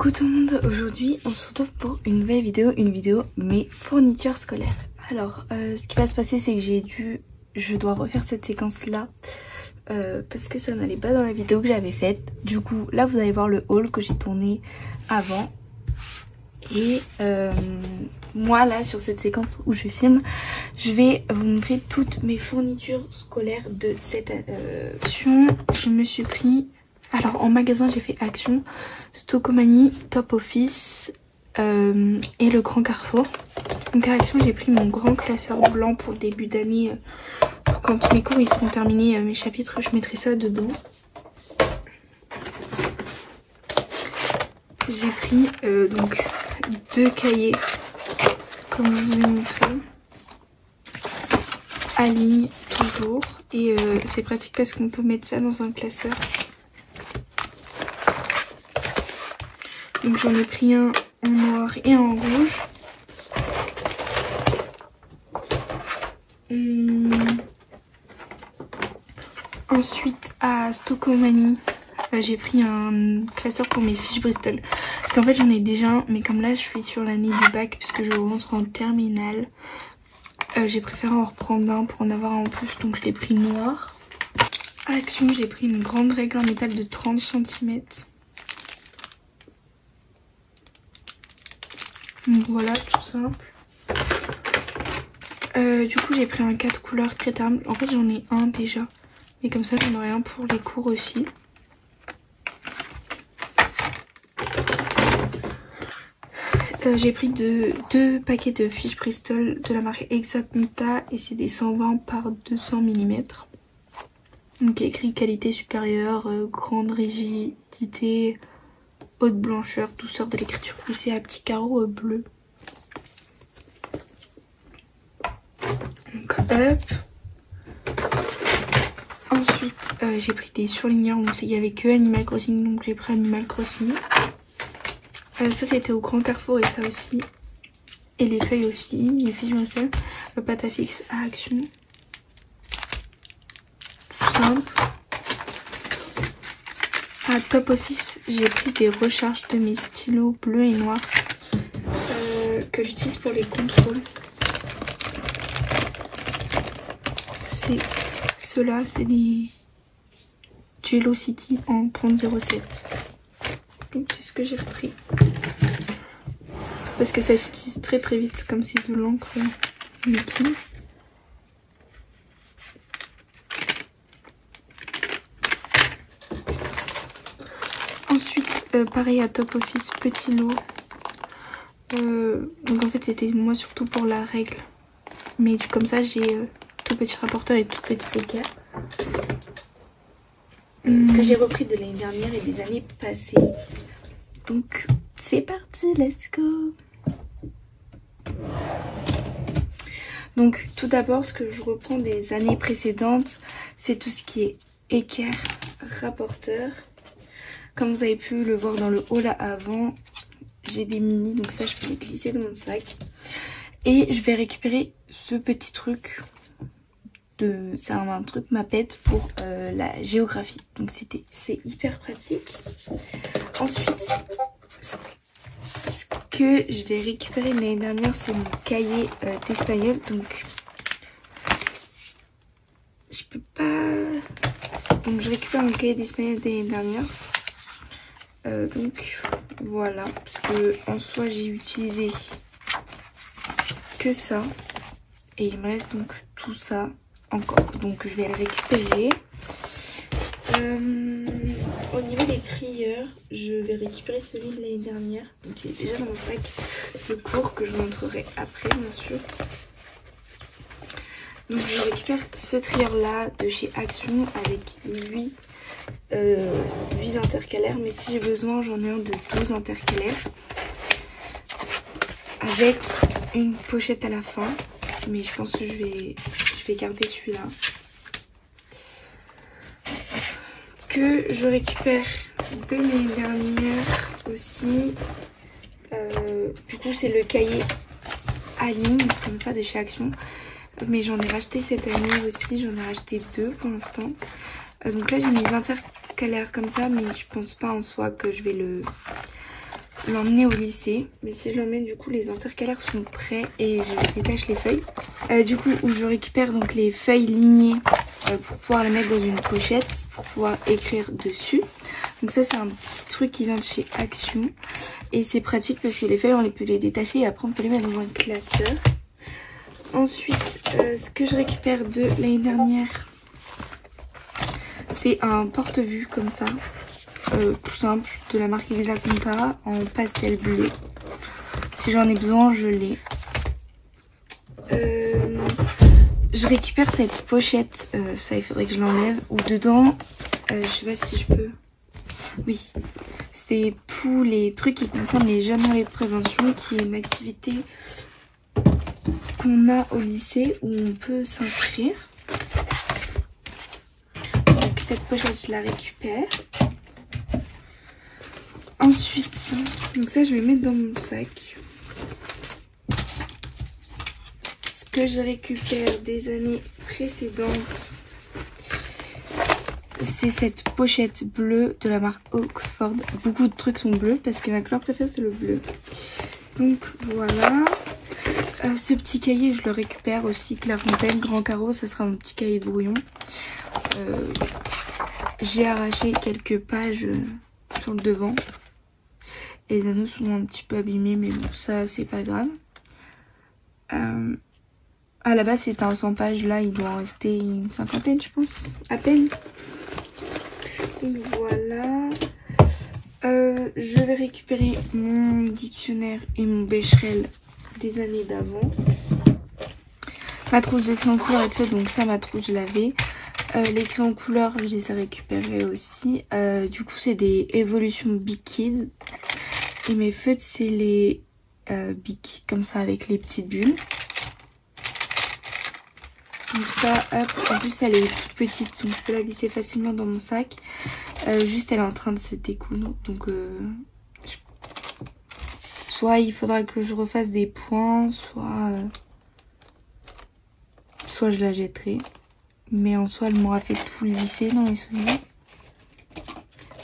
Coucou tout le monde, aujourd'hui on se retrouve pour une nouvelle vidéo, mes fournitures scolaires. Alors ce qui va se passer c'est que je dois refaire cette séquence là parce que ça n'allait pas dans la vidéo que j'avais faite. Du coup là vous allez voir le haul que j'ai tourné avant. Et moi là sur cette séquence où je filme, je vais vous montrer toutes mes fournitures scolaires de cette action. Je me suis pris... Alors en magasin j'ai fait Action, Stocomanie, Top Office et le Grand Carrefour. Donc à Action j'ai pris mon grand classeur blanc pour le début d'année. Pour quand mes cours ils seront terminés, mes chapitres, je mettrai ça dedans. J'ai pris donc 2 cahiers comme je vous ai montré. À ligne toujours. Et c'est pratique parce qu'on peut mettre ça dans un classeur. Donc j'en ai pris un en noir et un en rouge. Ensuite à Stocomanie, j'ai pris un classeur pour mes fiches Bristol. Parce qu'en fait j'en ai déjà un, mais comme là je suis sur l'année du bac puisque je rentre en terminale. J'ai préféré en reprendre un pour en avoir un en plus, donc je l'ai pris noir. À Action j'ai pris une grande règle en métal de 30 cm. Donc voilà, tout simple. Du coup j'ai pris un 4 couleurs Crétable. En fait j'en ai un déjà, mais comme ça j'en aurai un pour les cours aussi. J'ai pris deux paquets de fiches Bristol de la marque Exacta et c'est des 120 par 200 mm. Donc écrit qualité supérieure, grande rigidité, haute blancheur, douceur de l'écriture. Et c'est à petits carreaux bleus. Donc hop. Ensuite j'ai pris des surligneurs. Donc il n'y avait que Animal Crossing, donc j'ai pris Animal Crossing. Ça c'était au Grand Carrefour et ça aussi. Et les feuilles aussi, les fiches Bristol. Pâte à fixe à Action. Tout simple. À Top Office, j'ai pris des recharges de mes stylos bleus et noirs que j'utilise pour les contrôles. C'est ceux-là, c'est les Jello City en 3007. Donc c'est ce que j'ai repris. Parce que ça s'utilise très très vite, comme c'est de l'encre liquide. Ensuite, pareil à Top Office, petit lot. Donc en fait c'était moi surtout pour la règle. Mais comme ça j'ai tout petit rapporteur et tout petit équerre. Que j'ai repris de l'année dernière et des années passées. Donc c'est parti, let's go. Donc tout d'abord ce que je reprends des années précédentes, c'est tout ce qui est équerre, rapporteur. Comme vous avez pu le voir dans le haul là avant, j'ai des mini, donc ça je peux les glisser dans mon sac. Et je vais récupérer ce petit truc, c'est un truc mapette pour la géographie. Donc c'est hyper pratique. Ensuite, ce que je vais récupérer l'année dernière, c'est mon cahier d'espagnol. Donc je peux pas... Donc je récupère mon cahier d'espagnol de l'année dernière. Donc voilà, parce que en soi j'ai utilisé que ça et il me reste donc tout ça encore, donc je vais le récupérer. Au niveau des trieurs, je vais récupérer celui de l'année dernière, donc il est déjà dans mon sac de cours que je vous montrerai après bien sûr. Donc je récupère ce trieur là de chez Action avec 8 intercalaires, mais si j'ai besoin j'en ai un de 12 intercalaires avec une pochette à la fin, mais je pense que je vais garder celui-là. Que je récupère de l'année dernière aussi, du coup c'est le cahier à ligne comme ça de chez Action, mais j'en ai racheté cette année aussi, j'en ai racheté 2 pour l'instant. Donc là j'ai mis les intercalaires comme ça, mais je pense pas en soi que je vais le l'emmener au lycée. Mais si je l'emmène, du coup les intercalaires sont prêts et je détache les feuilles. Du coup où je récupère donc les feuilles lignées pour pouvoir les mettre dans une pochette pour pouvoir écrire dessus. Donc ça c'est un petit truc qui vient de chez Action et c'est pratique parce que les feuilles on peut les détacher et après on peut les mettre dans un classeur. Ensuite ce que je récupère de l'année dernière, c'est un porte-vue comme ça, tout simple, de la marque Exaconta en pastel bleu. Si j'en ai besoin je l'ai. Je récupère cette pochette, ça il faudrait que je l'enlève, où dedans, je sais pas si je peux... Oui, c'est tous les trucs qui concernent les jeunes relais de prévention, qui est une activité qu'on a au lycée où on peut s'inscrire. Donc cette pochette je la récupère. Ensuite, donc ça je vais mettre dans mon sac. Ce que je récupère des années précédentes, c'est cette pochette bleue de la marque Oxford. Beaucoup de trucs sont bleus parce que ma couleur préférée c'est le bleu. Donc voilà. Ce petit cahier je le récupère aussi, Clairefontaine, grand carreau, ça sera mon petit cahier de brouillon. J'ai arraché quelques pages sur le devant. Et les anneaux sont un petit peu abîmés mais bon ça c'est pas grave. À la base c'était un 100 pages, là il doit en rester une cinquantaine je pense, à peine. Donc voilà. Je vais récupérer mon dictionnaire et mon Becherel des années d'avant. Ma trousse de crayons couleur est faite, donc ça ma trousse je l'avais. Les crayons couleur je les ai récupérés aussi. Du coup c'est des évolutions Big Kids. Et mes feutres c'est les Bic, comme ça avec les petites bulles. Donc ça, hop, en plus elle est toute petite, donc je peux la glisser facilement dans mon sac. Juste elle est en train de se découdre, donc soit il faudra que je refasse des points, soit je la jetterai. Mais en soi elle m'aura fait tout le lycée dans mes souvenirs.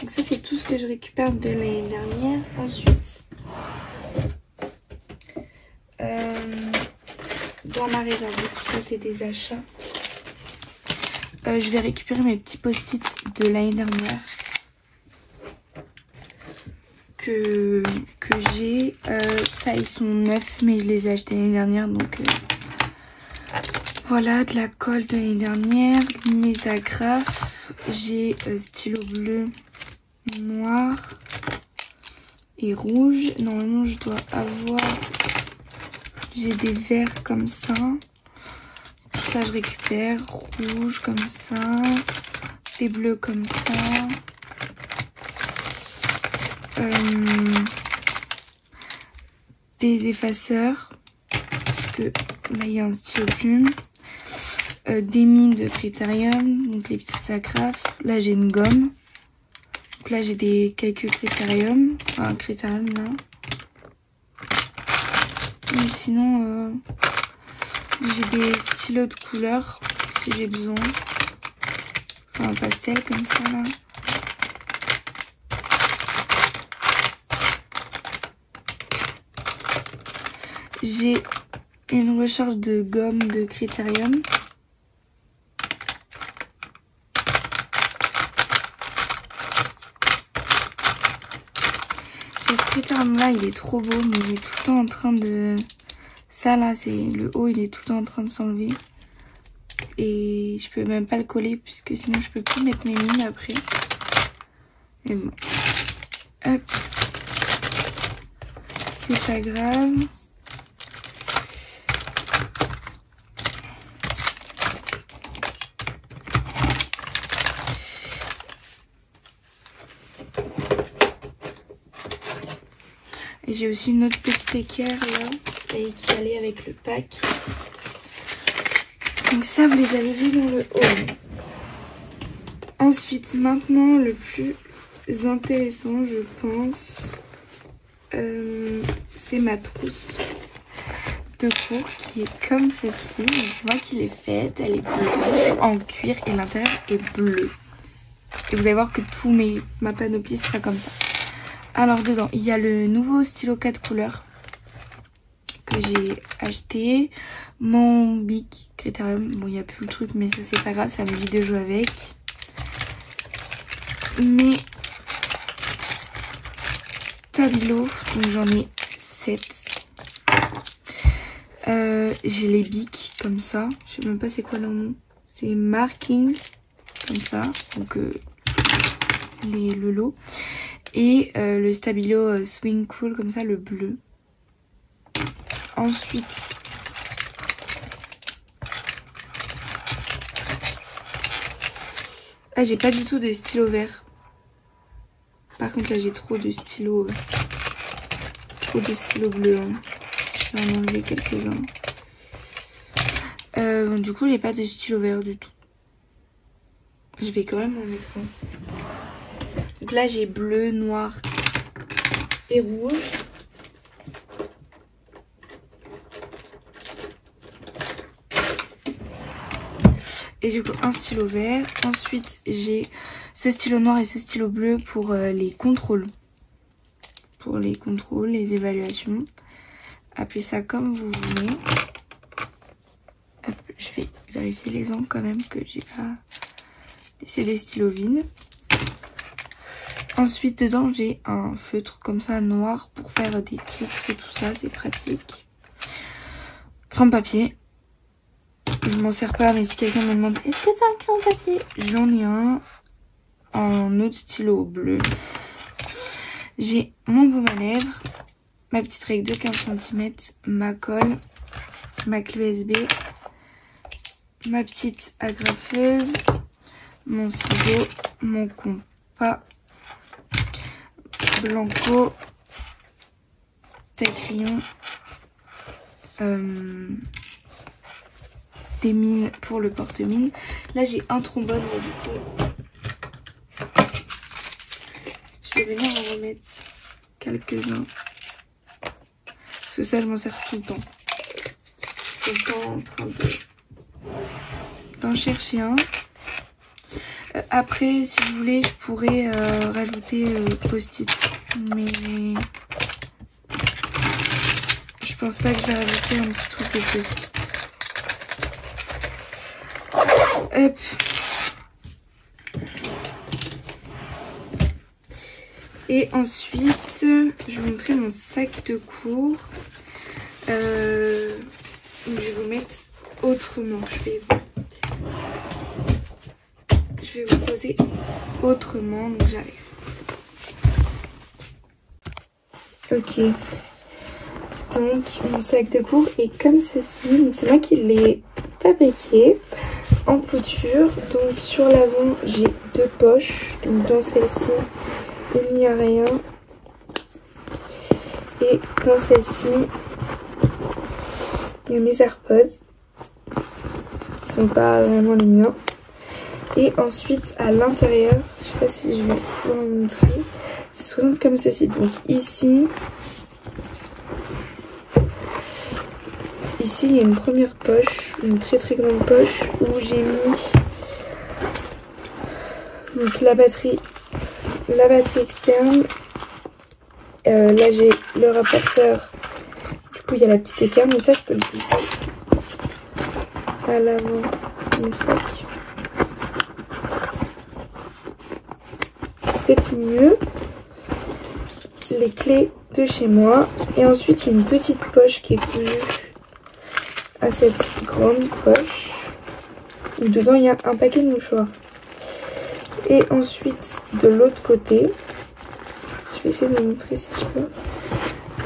Donc ça c'est tout ce que je récupère de l'année dernière. Ensuite, dans ma réserve, tout ça c'est des achats. Je vais récupérer mes petits post-it de l'année dernière que j'ai. Ça ils sont neufs mais je les ai achetés l'année dernière, donc voilà, de la colle de l'année dernière, mes agrafes. J'ai stylo bleu, noir et rouge. Normalement je dois avoir... J'ai des verts comme ça. Tout ça je récupère. Rouge comme ça. Des bleus comme ça. Des effaceurs. Parce que là il y a un stylo plume. Des mines de Critérium. Donc les petites agrafes. Là j'ai une gomme. Donc là j'ai quelques Critérium. Enfin un Critérium là. Mais sinon, j'ai des stylos de couleur si j'ai besoin. Enfin, un pastel comme ça là. J'ai une recharge de gomme de Critérium. Ce Critérium là il est trop beau, mais il est tout le temps en train de... Ça là c'est le haut, il est tout le temps en train de s'enlever. Et je peux même pas le coller puisque sinon je peux plus mettre mes mines après. Mais bon. Hop. C'est pas grave. Et j'ai aussi une autre petite équerre là, et qui allait avec le pack. Donc ça vous les avez vus dans le haul. Ensuite, maintenant le plus intéressant je pense, c'est ma trousse de cours qui est comme ceci. C'est moi qui l'ai faite, elle est blanche en cuir et l'intérieur est bleu. Et vous allez voir que ma panoplie sera comme ça. Alors dedans, il y a le nouveau stylo 4 couleurs que j'ai acheté. Mon Bic Critérium. Bon, il n'y a plus le truc, mais ça c'est pas grave, ça m'évite de jouer avec. Mes stabilo, donc j'en ai 7. J'ai les bics comme ça. Je sais même pas c'est quoi leur nom. C'est marking comme ça. Donc le lot. Et le stabilo swing cool comme ça, le bleu. Ensuite, ah, j'ai pas du tout de stylo vert. Par contre là j'ai trop de stylos bleus. Hein. Je vais en enlever quelques-uns. Du coup j'ai pas de stylo vert du tout. Je vais quand même en mettre un. Donc là j'ai bleu, noir et rouge. Et du coup un stylo vert. Ensuite j'ai ce stylo noir et ce stylo bleu pour les contrôles. Pour les contrôles, les évaluations. Appelez ça comme vous voulez. Hop, je vais vérifier les angles quand même que j'ai pas laissé des stylos vides. Ensuite dedans j'ai un feutre comme ça noir pour faire des titres et tout ça, c'est pratique. Crayon papier. Je m'en sers pas, mais si quelqu'un me demande est-ce que t'as un crayon papier, j'en ai un autre stylo bleu. J'ai mon baume à lèvres, ma petite règle de 15 cm, ma colle, ma clé USB, ma petite agrafeuse, mon ciseau, mon compas, blanco, taille-crayon, des mines pour le porte-mine. Là j'ai un trombone, mais du coup je vais venir en remettre quelques-uns. Parce que ça je m'en sers tout le temps. Tout le temps en train d'en chercher un. Après si vous voulez je pourrais rajouter post-it. Mais je pense pas que je vais rajouter un petit truc de post-it. Hop. Et ensuite, je vais vous montrer mon sac de cours. Je vais vous mettre autrement. Je vais vous poser autrement. Donc j'arrive. Ok. Donc mon sac de cours est comme ceci. Donc c'est moi qui l'ai fabriqué en couture. Donc sur l'avant j'ai 2 poches. Donc dans celle-ci il n'y a rien. Et dans celle-ci il y a mes AirPods qui sont pas vraiment les miens. Et ensuite à l'intérieur, je sais pas si je vais pouvoir vous montrer, ça se présente comme ceci. Donc ici il y a une première poche, une très très grande poche où j'ai mis donc la batterie externe. Là j'ai le rapporteur, du coup il y a la petite équerre, mais ça je peux le glisser à l'avant du sac. Peut-être mieux. Les clés de chez moi. Et ensuite il y a une petite poche qui est cousue à cette grande poche où dedans il y a un paquet de mouchoirs. Et ensuite de l'autre côté, je vais essayer de vous montrer si je peux.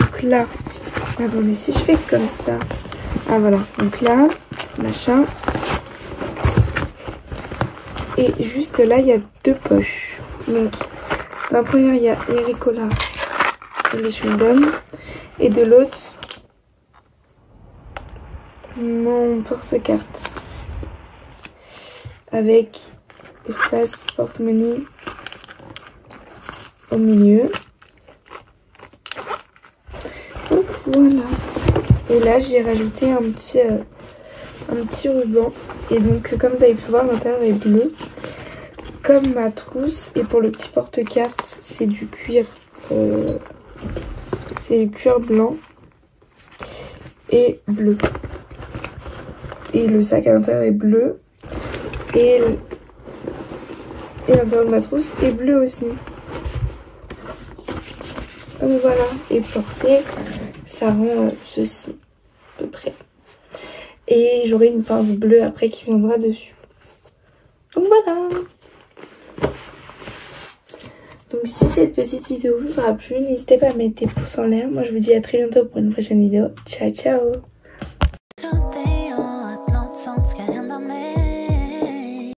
Donc là, attendez, si je fais comme ça, ah voilà, donc là, machin, et juste là il y a 2 poches. Donc dans la première il y a les Ricola et les chewing-gums, et de l'autre mon porte-carte avec espace porte-monnaie au milieu. Donc voilà. Et là j'ai rajouté un petit ruban. Et donc comme vous avez pu voir, l'intérieur est bleu comme ma trousse. Et pour le petit porte-carte c'est du cuir c'est le cuir blanc et bleu. Et le sac à l'intérieur est bleu. Et l'intérieur de ma trousse est bleu aussi. Donc voilà. Et porter, ça rend ceci à peu près. Et j'aurai une pince bleue après qui viendra dessus. Donc voilà. Donc si cette petite vidéo vous aura plu, n'hésitez pas à mettre des pouces en l'air. Moi je vous dis à très bientôt pour une prochaine vidéo. Ciao ciao.